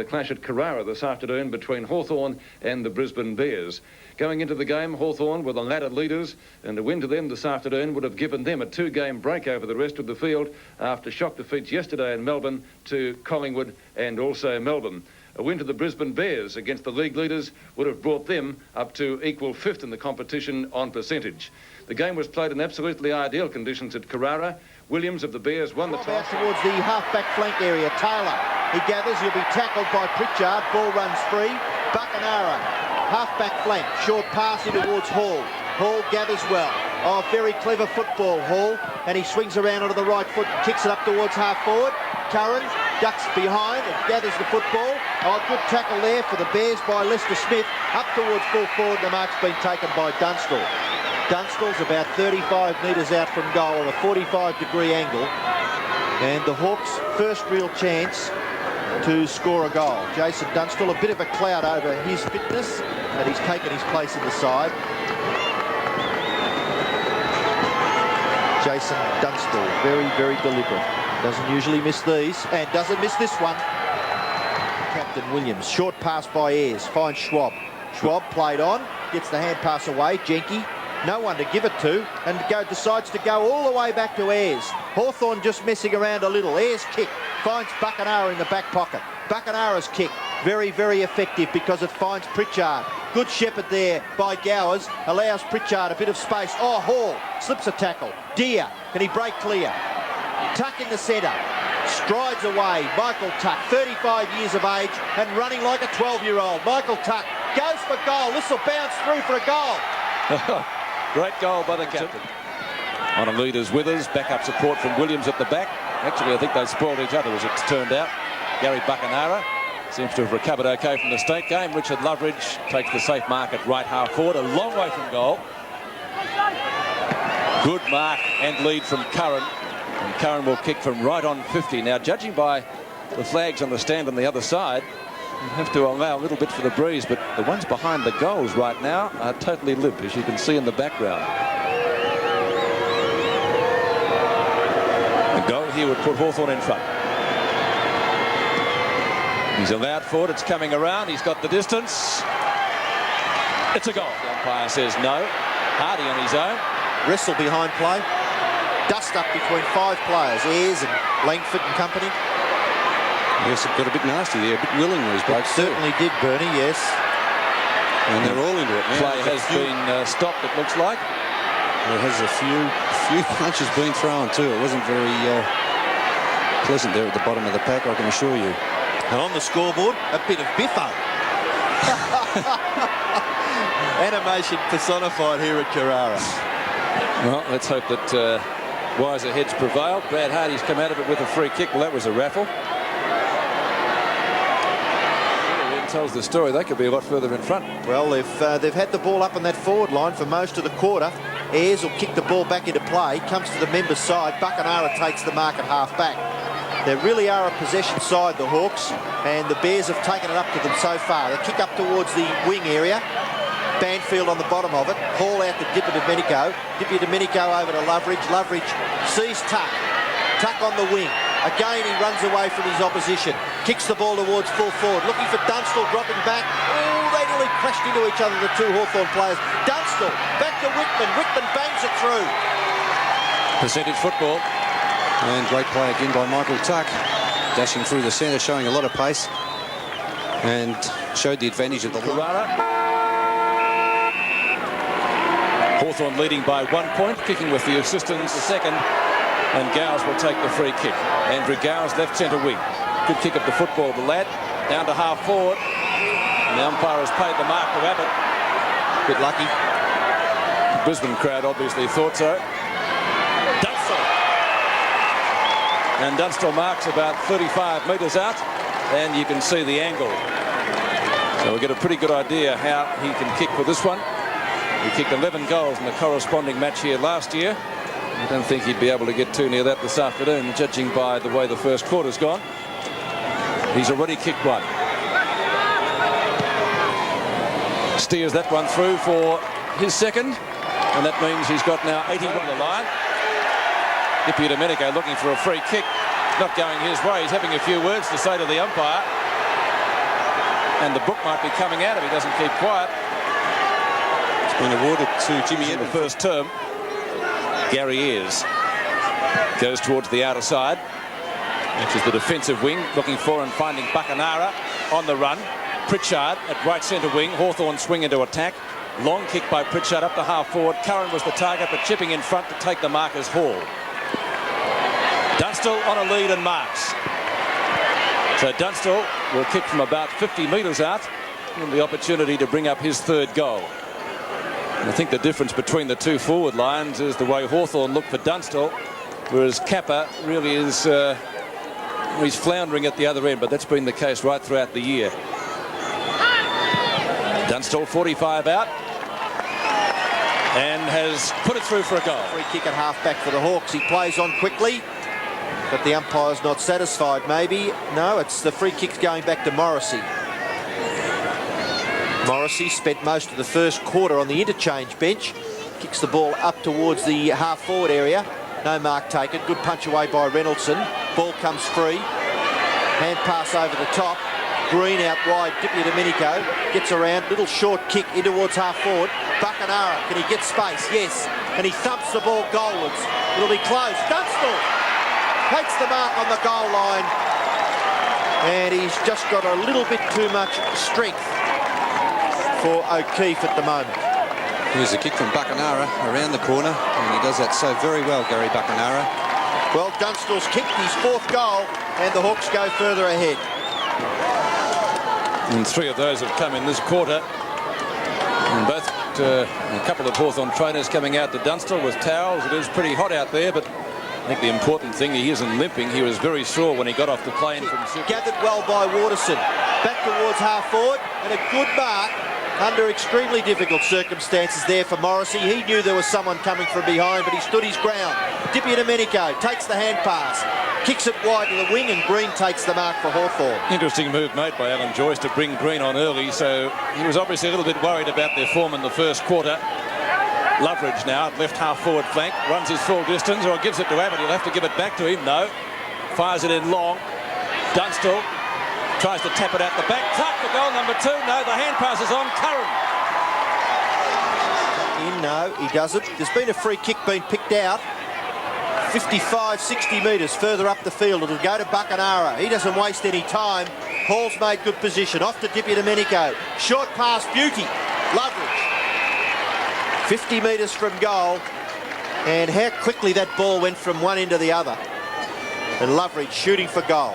clash at Carrara this afternoon between Hawthorn and the Brisbane Bears. Going into the game, Hawthorn were the ladder leaders, and a win to them this afternoon would have given them a 2-game break over the rest of the field after shock defeats yesterday in Melbourne to Collingwood and also Melbourne. A win to the Brisbane Bears against the league leaders would have brought them up to equal 5th in the competition on percentage. The game was played in absolutely ideal conditions at Carrara. Williams of the Bears won the toss. Towards the half-back flank area, Taylor. He gathers, he'll be tackled by Pritchard. Ball runs free. Buckenara, half-back flank, short pass in towards Hall. Hall gathers well. Oh, very clever football, Hall. And he swings around onto the right foot, kicks it up towards half-forward. Curran ducks behind and gathers the football. Oh, good tackle there for the Bears by Lester Smith. Up towards full forward, the mark's been taken by Dunstall. Dunstall's about 35 metres out from goal on a 45-degree angle. And the Hawks' first real chance to score a goal. Jason Dunstall, a bit of a cloud over his fitness, and he's taken his place in the side. Jason Dunstall, very, very deliberate. Doesn't usually miss these, and doesn't miss this one. Captain Williams, short pass by Ayres, finds Schwab. Schwab played on, gets the hand pass away, Jenke. No one to give it to, and decides to go all the way back to Ayres. Hawthorn just messing around a little. Ayres kick, finds Buckenara in the back pocket. Buckenara's kick, very, very effective because it finds Pritchard. Good shepherd there by Gowers, allows Pritchard a bit of space. Oh, Hall slips a tackle. Deere, can he break clear? Tuck in the centre, strides away. Michael Tuck, 35 years of age and running like a 12-year-old. Michael Tuck goes for goal. This will bounce through for a goal. Great goal by the captain. On a leaders Withers, backup support from Williams at the back. Actually, I think they spoiled each other as it's turned out. Gary Buckenara seems to have recovered okay from the state game. Richard Loveridge takes the safe mark at right half forward, a long way from goal. Good mark and lead from Curran. And Curran will kick from right on 50. Now, judging by the flags on the stand on the other side, you have to allow a little bit for the breeze, but the ones behind the goals right now are totally limp, as you can see in the background. The goal here would put Hawthorn in front. He's allowed forward, it's coming around, he's got the distance. It's a goal. The umpire says no. Hardy on his own. Wrestle behind play. Dust up between 5 players, Ayres and Langford and company. Yes, it got a bit nasty there, a bit willing, these blokes. Certainly did, Bernie, yes. And they're all into it now. Play has been stopped, it looks like. There has a few punches been thrown too. It wasn't very pleasant there at the bottom of the pack, I can assure you. And on the scoreboard, a bit of biffo. Animation personified here at Carrara. Well, let's hope that wiser heads prevail. Brad Hardy's come out of it with a free kick. Well, that was a raffle. Tells the story. They could be a lot further in front. Well, they've had the ball up on that forward line for most of the quarter. Ayres will kick the ball back into play. Comes to the members' side. Buckenara takes the mark at half-back. They really are a possession side, the Hawks, and the Bears have taken it up to them so far. They kick up towards the wing area. Banfield on the bottom of it. Hall out to Dipper Domenico. Dipper Domenico over to Loveridge. Loveridge sees Tuck. Tuck on the wing. Again, he runs away from his opposition. Kicks the ball towards full forward. Looking for Dunstall, dropping back. Oh, they nearly crashed into each other, the two Hawthorn players. Dunstall, back to Whitman. Whitman bangs it through. Percentage football. And great play again by Michael Tuck. Dashing through the centre, showing a lot of pace. And showed the advantage of the Carrara. Hawthorn leading by 1 point, kicking with the assistance the second. And Gowers will take the free kick. Andrew Gowers, left centre wing. Good kick of the football, the lad. Down to half forward. And the umpire has paid the mark to Abbott. Bit lucky. The Brisbane crowd obviously thought so. Dunstall. And Dunstall marks about 35 metres out. And you can see the angle. So we'll get a pretty good idea how he can kick for this one. He kicked 11 goals in the corresponding match here last year. I don't think he'd be able to get too near that this afternoon, judging by the way the first quarter's gone. He's already kicked one. Steers that one through for his second, and that means he's got now 81 on the line. Dipper Domenico looking for a free kick, not going his way. He's having a few words to say to the umpire. and the book might be coming out if he doesn't keep quiet. It's been awarded to Jimmy In the Evans. first term. Gary Ayres goes towards the outer side, which is the defensive wing, looking for and finding Buckenara on the run. Pritchard at right centre wing. Hawthorn swing into attack. Long kick by Pritchard up to half forward. Curran was the target, but chipping in front to take the mark as Hall. Dunstall on a lead and marks. So Dunstall will kick from about 50 metres out, and the opportunity to bring up his third goal. And I think the difference between the two forward lines is the way Hawthorn looked for Dunstall, whereas Kappa really is he's floundering at the other end, but that's been the case right throughout the year. Dunstall 45 out and has put it through for a goal. Free kick at half-back for the Hawks. He plays on quickly, but the umpire's not satisfied, maybe. No, it's the free kick's going back to Morrissey. Morrissey spent most of the first quarter on the interchange bench. Kicks the ball up towards the half-forward area. No mark taken. Good punch away by Reynoldson. Ball comes free. Hand pass over the top. Green out wide. Di Domenico gets around. Little short kick in towards half-forward. Buckenara, can he get space? Yes. And he thumps the ball goalwards. It'll be close. Dunstall takes the mark on the goal line. And he's just got a little bit too much strength for O'Keefe at the moment. Here's a kick from Buckenara around the corner, and he does that so very well, Gary Buckenara. Well, Dunstall's kicked his fourth goal, and the Hawks go further ahead. And 3 of those have come in this quarter. And both a couple of Hawthorn trainers coming out to Dunstall with towels. It is pretty hot out there, but I think the important thing, he isn't limping. He was very sore when he got off the plane from Super. Gathered well by Waterson. Back towards half forward, and a good mark under extremely difficult circumstances there for Morrissey. He knew there was someone coming from behind, but he stood his ground. Di Domenico takes the hand pass, kicks it wide to the wing, and Green takes the mark for Hawthorn. Interesting move made by Alan Joyce to bring Green on early, so he was obviously a little bit worried about their form in the first quarter. Loveridge now, left half forward flank, runs his full distance, or gives it to Abbott. He'll have to give it back to him. No. Fires it in long. Dunstall tries to tap it out the back. Tuck for goal number 2. No, the hand pass is on Curran. No, he doesn't. There's been a free kick being picked out. 55, 60 metres further up the field. It'll go to Buckenara. He doesn't waste any time. Hall's made good position. Off to Di Domenico. Short pass, beauty. Loveridge. 50 metres from goal. And how quickly that ball went from one end to the other. And Loveridge shooting for goal.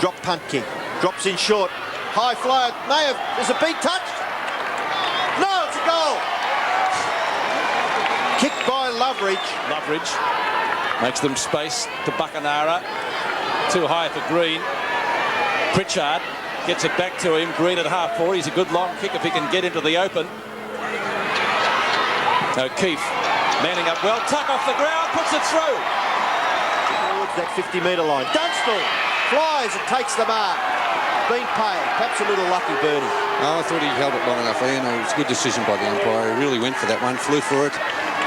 Drop punt kick. Drops in short. High flow. May have. There's a beat touch. No, it's a goal. Kicked by Loveridge. Loveridge makes them space to Buckenara. Too high for Green. Pritchard gets it back to him. Green at half forward. He's a good long kick if he can get into the open. O'Keefe manning up well. Tuck off the ground. Puts it through. Towards that 50-metre line. Dunstall flies and takes the mark. Been paid. Perhaps a little lucky, Bernie. Oh, I thought he held it long enough, Ian. It was a good decision by the umpire. He really went for that one, flew for it,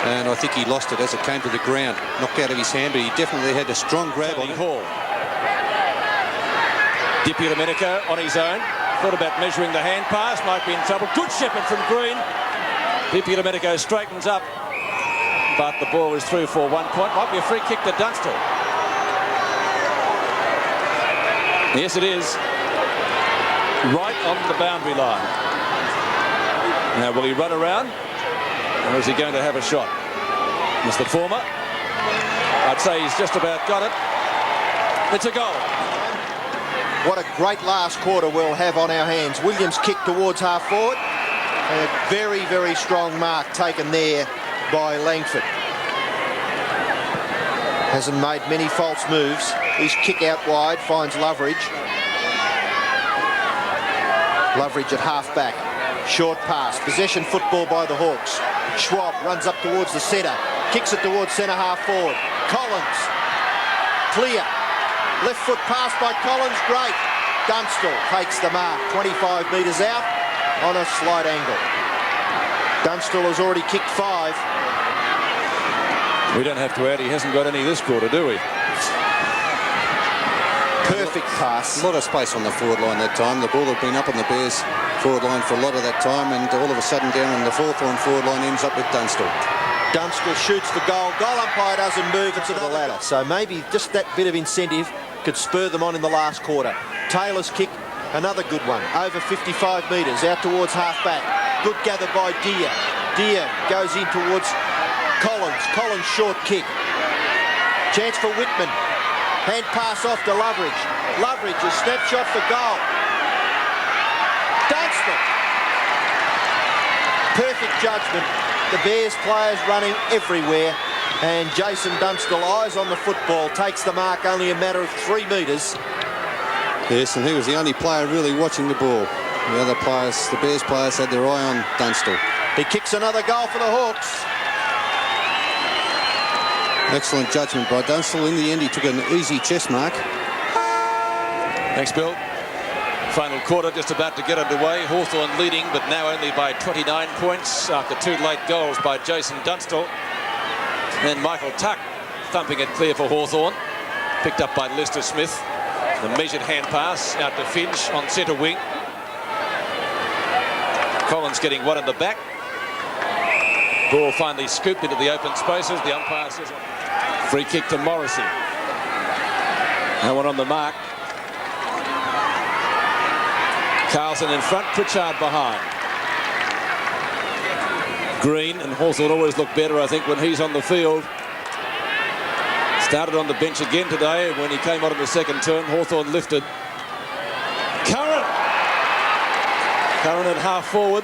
and I think he lost it as it came to the ground. Knocked out of his hand, but he definitely had a strong grab on it. Hall. Di Domenico on his own. Thought about measuring the hand pass. Might be in trouble. Good shepherd from Green. Di Domenico straightens up, but the ball is through for 1 point. Might be a free kick to Dunstall. Yes, it is. Right on the boundary line. Now, will he run around, or is he going to have a shot? It's the former. I'd say he's just about got it. It's a goal. What a great last quarter we'll have on our hands. Williams kick towards half forward. And a very, very strong mark taken there by Langford. Hasn't made many false moves. His kick out wide finds Loveridge. Loveridge at half-back. Short pass. Possession football by the Hawks. Schwab runs up towards the centre. Kicks it towards centre half forward. Collins. Clear. Left foot pass by Collins. Great. Dunstall takes the mark. 25 metres out on a slight angle. Dunstall has already kicked 5. We don't have to add he hasn't got any this quarter, do we? Perfect pass. A lot of space on the forward line that time. The ball had been up on the Bears forward line for a lot of that time, and all of a sudden down on the Hawthorn forward line ends up with Dunstall. Dunstall shoots for goal. Goal umpire doesn't move. It's another ladder. So maybe just that bit of incentive could spur them on in the last quarter. Taylor's kick, another good one. Over 55 metres, out towards half-back. Good gather by Deere. Deere goes in towards Collins. Collins short kick. Chance for Whitman. Hand pass off to Loveridge. Loveridge, a snapshot for goal. Dunstall. Perfect judgment. The Bears players running everywhere, and Jason Dunstall, eyes on the football, takes the mark only a matter of 3 metres. Yes, and he was the only player really watching the ball. The other players, the Bears players, had their eye on Dunstall. He kicks another goal for the Hawks. Excellent judgment by Dunstall. In the end, he took an easy chest mark. Thanks, Bill. Final quarter just about to get underway. Hawthorn leading, but now only by 29 points after 2 late goals by Jason Dunstall. And Michael Tuck thumping it clear for Hawthorn. Picked up by Lester Smith. The measured hand pass out to Finch on centre wing. Collins getting one in the back. Ball finally scooped into the open spaces. The umpire says free kick to Morrissey. No one on the mark. Carlson in front, Pritchard behind. Green and Hawthorn always look better, I think, when he's on the field. Started on the bench again today. When he came on in the second term, Hawthorn lifted. Curran at half forward.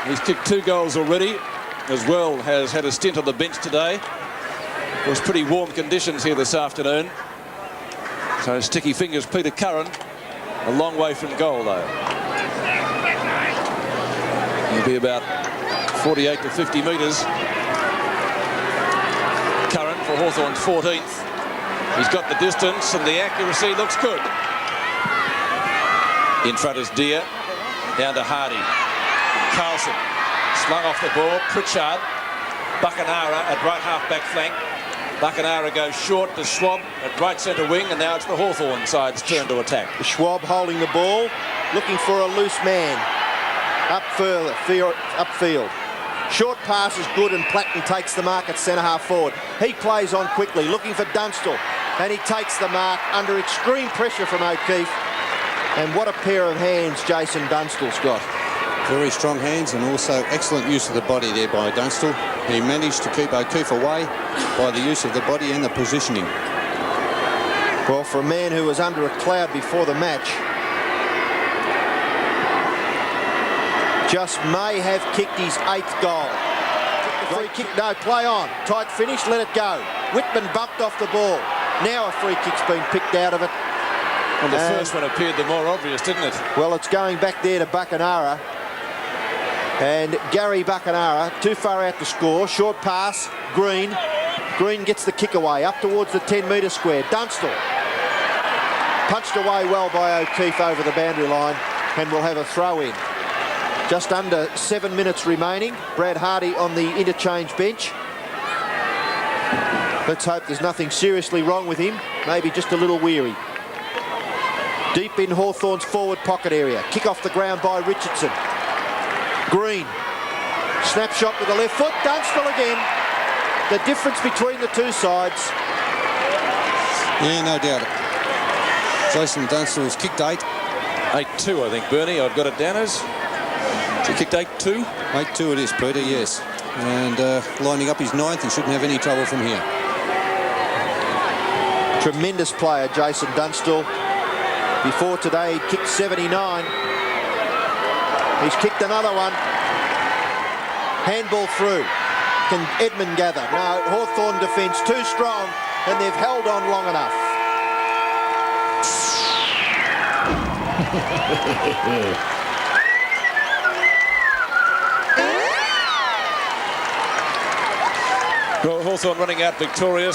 He's kicked 2 goals already. As well has had a stint on the bench today. It was pretty warm conditions here this afternoon. So sticky fingers Peter Curran. A long way from goal though. He'll be about 48 to 50 metres. Curran for Hawthorn's 14th. He's got the distance and the accuracy looks good. In front is Deere. Down to Hardy. Carlson. Slung off the ball. Pritchard. Buckenara at right half-back flank. Buckenara goes short to Schwab at right centre wing, and now it's the Hawthorn side's turn to attack. Schwab holding the ball, looking for a loose man. Upfield. Short pass is good, and Platten takes the mark at centre half forward. He plays on quickly, looking for Dunstall, and he takes the mark under extreme pressure from O'Keefe. And what a pair of hands Jason Dunstall's got. Very strong hands and also excellent use of the body there by Dunstall. He managed to keep O'Keefe away by the use of the body and the positioning. Well, for a man who was under a cloud before the match, just may have kicked his 8th goal. Free kick, no, play on. Tight finish, let it go. Whitman bumped off the ball. Now a free kick's been picked out of it. Well, the first one appeared the more obvious, didn't it? Well, it's going back there to Buckenara. And Gary Buckenara, too far out to score. Short pass, Green. Green gets the kick away, up towards the 10-metre square. Dunstall. Punched away well by O'Keefe over the boundary line, and we'll have a throw-in. Just under 7 minutes remaining. Brad Hardy on the interchange bench. Let's hope there's nothing seriously wrong with him. Maybe just a little weary. Deep in Hawthorn's forward pocket area. Kick off the ground by Richardson. Green. Snapshot with the left foot. Dunstall again. The difference between the two sides. Yeah, no doubt. Jason Dunstall's kicked 8. 8-2, I think, Bernie. I've got it down as. He kicked 8-2. 8-2 it is, Peter, yes. And lining up his 9th, he shouldn't have any trouble from here. Tremendous player, Jason Dunstall. Before today, he kicked 79. He's kicked another one. Handball through. Can Edmund gather? No, Hawthorn defence too strong, and they've held on long enough. Well, Hawthorn running out victorious.